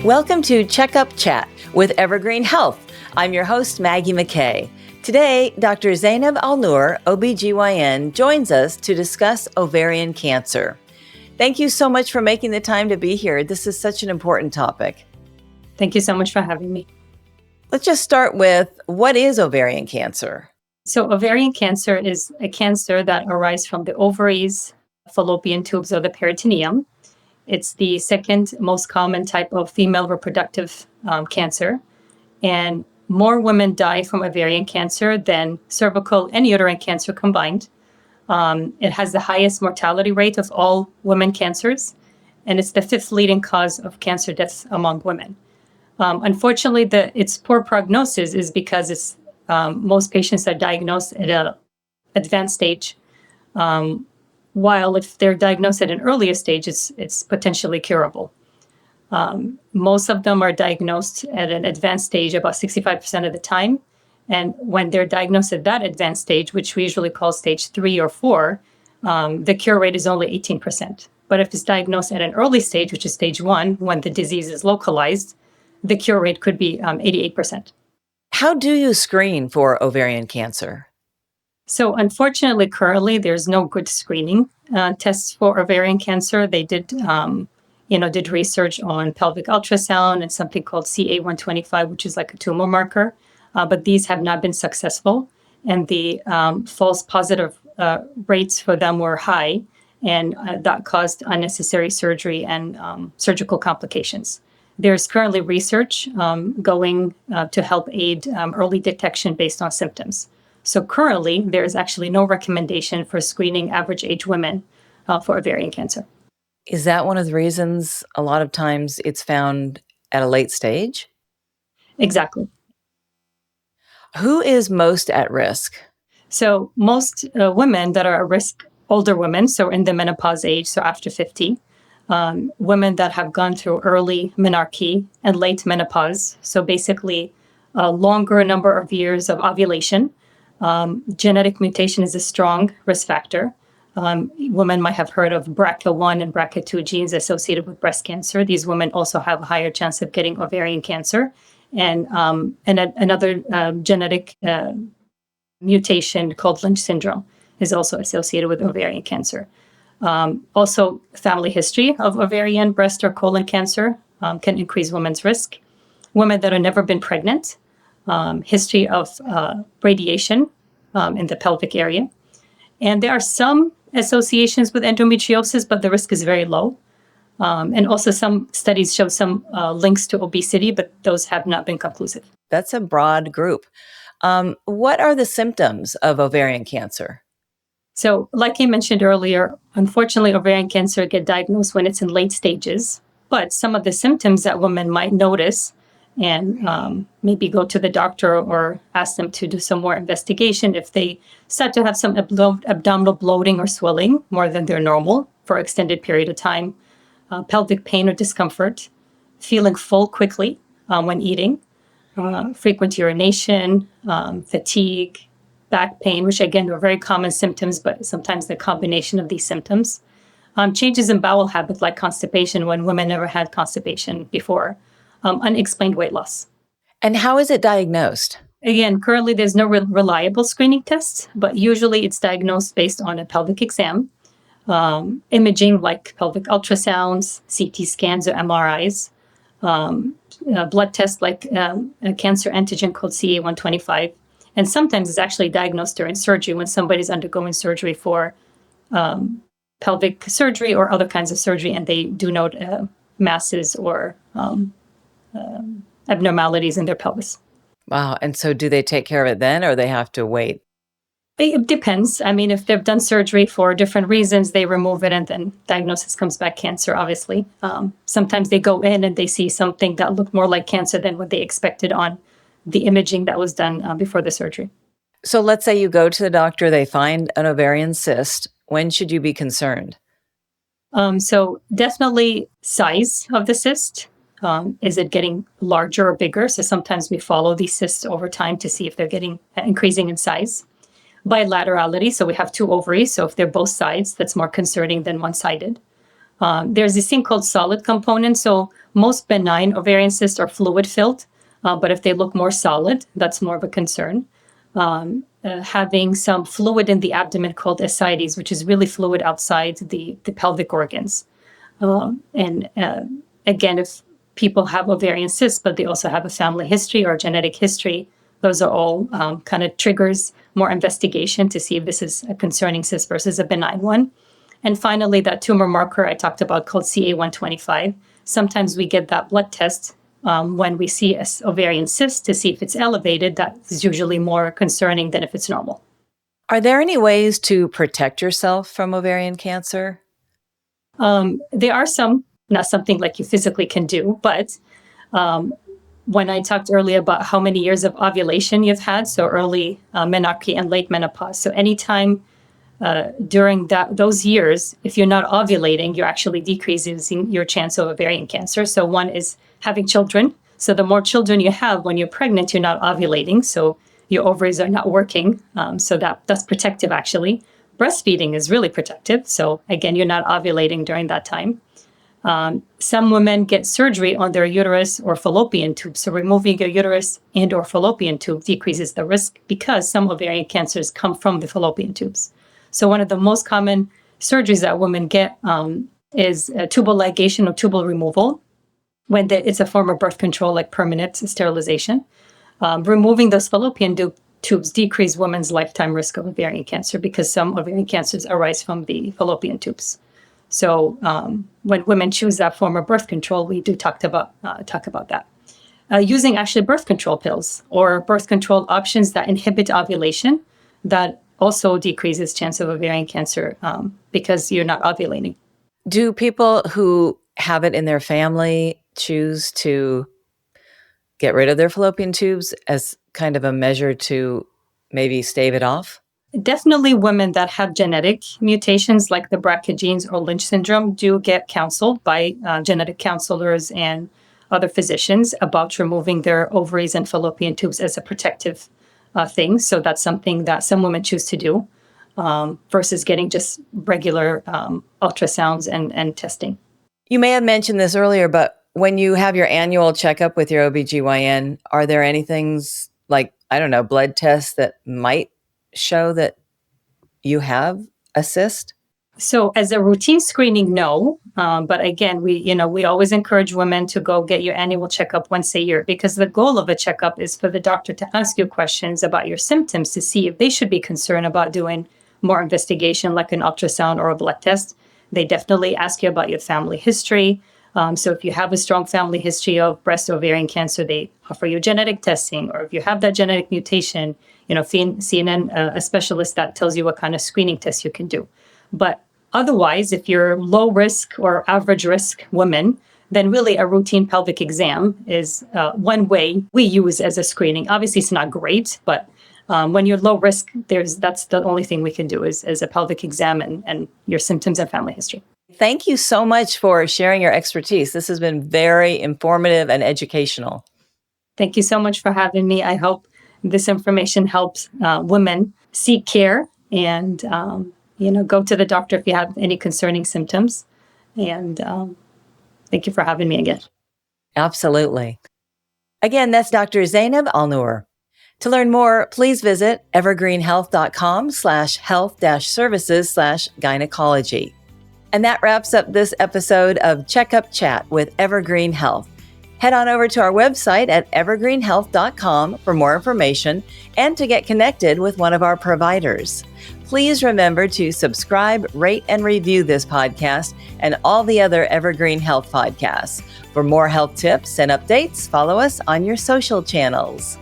Welcome to Checkup Chat with EvergreenHealth. I'm your host, Maggie McKay. Today, Dr. Zainab Alnoor, OBGYN, joins us to discuss ovarian cancer. Thank you so much for making the time to be here. This is such an important topic. Thank you so much for having me. Let's just start with, what is ovarian cancer? So ovarian cancer is a cancer that arises from the ovaries, fallopian tubes, or the peritoneum. It's the second most common type of female reproductive cancer. And more women die from ovarian cancer than cervical and uterine cancer combined. It has the highest mortality rate of all women cancers, and it's the fifth leading cause of cancer deaths among women. Unfortunately, its poor prognosis is because most patients are diagnosed at an advanced stage, while if they're diagnosed at an earlier stage, it's potentially curable. Most of them are diagnosed at an advanced stage about 65% of the time. And when they're diagnosed at that advanced stage, which we usually call stage 3 or 4, the cure rate is only 18%. But if it's diagnosed at an early stage, which is stage 1, when the disease is localized, the cure rate could be 88%. How do you screen for ovarian cancer? So unfortunately, currently, there's no good screening tests for ovarian cancer. They did research on pelvic ultrasound and something called CA-125, which is like a tumor marker. But these have not been successful. And the false positive rates for them were high. And that caused unnecessary surgery and surgical complications. There's currently research going to help aid early detection based on symptoms. So currently, there's actually no recommendation for screening average age women for ovarian cancer. Is that one of the reasons a lot of times it's found at a late stage? Exactly. Who is most at risk? So most women that are at risk, older women, so in the menopause age, so after 50, women that have gone through early menarche and late menopause, so basically a longer number of years of ovulation. Genetic mutation is a strong risk factor. Women might have heard of BRCA1 and BRCA2 genes associated with breast cancer. These women also have a higher chance of getting ovarian cancer. And another genetic mutation called Lynch syndrome is also associated with ovarian cancer. Also, family history of ovarian, breast, or colon cancer can increase women's risk. Women that have never been pregnant, history of radiation in the pelvic area. And there are some associations with endometriosis, but the risk is very low. And also some studies show some links to obesity, but those have not been conclusive. That's a broad group. What are the symptoms of ovarian cancer? So like I mentioned earlier, unfortunately, ovarian cancer get diagnosed when it's in late stages. But some of the symptoms that women might notice and maybe go to the doctor or ask them to do some more investigation if they start to have some abdominal bloating or swelling more than their normal for an extended period of time, pelvic pain or discomfort, feeling full quickly when eating, frequent urination, fatigue, back pain, which again are very common symptoms, but sometimes the combination of these symptoms, changes in bowel habit like constipation when women never had constipation before, unexplained weight loss. And how is it diagnosed? Again, currently there's no reliable screening tests, but usually it's diagnosed based on a pelvic exam, imaging like pelvic ultrasounds, CT scans, or MRIs, blood tests like a cancer antigen called CA-125. And sometimes it's actually diagnosed during surgery when somebody's undergoing surgery for pelvic surgery or other kinds of surgery, and they do note masses or abnormalities in their pelvis. Wow. And so do they take care of it then, or they have to wait? It depends. I mean, if they've done surgery for different reasons, they remove it and then diagnosis comes back cancer, obviously. Sometimes they go in and they see something that looked more like cancer than what they expected on the imaging that was done before the surgery. So let's say you go to the doctor, they find an ovarian cyst. When should you be concerned? So definitely size of the cyst. Is it getting larger or bigger? So sometimes we follow these cysts over time to see if they're getting increasing in size. Bilaterality, so we have two ovaries. So if they're both sides, that's more concerning than one-sided. There's this thing called solid component. So most benign ovarian cysts are fluid filled, but if they look more solid, that's more of a concern. Having some fluid in the abdomen called ascites, which is really fluid outside the pelvic organs. And again, if people have ovarian cysts, but they also have a family history or a genetic history, those are all kind of triggers more investigation to see if this is a concerning cyst versus a benign one. And finally, that tumor marker I talked about called CA125. Sometimes we get that blood test when we see an ovarian cyst to see if it's elevated. That is usually more concerning than if it's normal. Are there any ways to protect yourself from ovarian cancer? There are some, not something like you physically can do, but when I talked earlier about how many years of ovulation you've had, so early menarche and late menopause. So anytime during those years, if you're not ovulating, you're actually decreasing your chance of ovarian cancer. So one is having children. So the more children you have when you're pregnant, you're not ovulating. So your ovaries are not working. So that's protective, actually. Breastfeeding is really protective. So again, you're not ovulating during that time. Some women get surgery on their uterus or fallopian tube. So removing your uterus and or fallopian tube decreases the risk because some ovarian cancers come from the fallopian tubes. So one of the most common surgeries that women get is tubal ligation or tubal removal, when it's a form of birth control, like permanent sterilization. Removing those fallopian tubes decrease women's lifetime risk of ovarian cancer because some ovarian cancers arise from the fallopian tubes. So when women choose that form of birth control, we do talk about that. Using actually birth control pills or birth control options that inhibit ovulation, that also decreases chance of ovarian cancer because you're not ovulating. Do people who have it in their family choose to get rid of their fallopian tubes as kind of a measure to maybe stave it off? Definitely women that have genetic mutations like the BRCA genes or Lynch syndrome do get counseled by genetic counselors and other physicians about removing their ovaries and fallopian tubes as a protective thing. So that's something that some women choose to do versus getting just regular ultrasounds and testing. You may have mentioned this earlier, but when you have your annual checkup with your OBGYN, are there any things like, I don't know, blood tests that might show that you have a cyst? So as a routine screening, no. But again, we always encourage women to go get your annual checkup once a year because the goal of a checkup is for the doctor to ask you questions about your symptoms to see if they should be concerned about doing more investigation like an ultrasound or a blood test. They definitely ask you about your family history. So if you have a strong family history of breast or ovarian cancer, they offer you genetic testing. Or if you have that genetic mutation, seeing a specialist that tells you what kind of screening tests you can do. But otherwise, if you're low risk or average risk women, then really a routine pelvic exam is one way we use as a screening. Obviously, it's not great, but when you're low risk, that's the only thing we can do is a pelvic exam and your symptoms and family history. Thank you so much for sharing your expertise. This has been very informative and educational. Thank you so much for having me. I hope this information helps women seek care and go to the doctor if you have any concerning symptoms. And thank you for having me again. Absolutely. Again, that's Dr. Zainab Alnoor. To learn more, please visit evergreenhealth.com/health-services/gynecology. And that wraps up this episode of Checkup Chat with Evergreen Health. Head on over to our website at evergreenhealth.com for more information and to get connected with one of our providers. Please remember to subscribe, rate, and review this podcast and all the other Evergreen Health podcasts. For more health tips and updates, follow us on your social channels.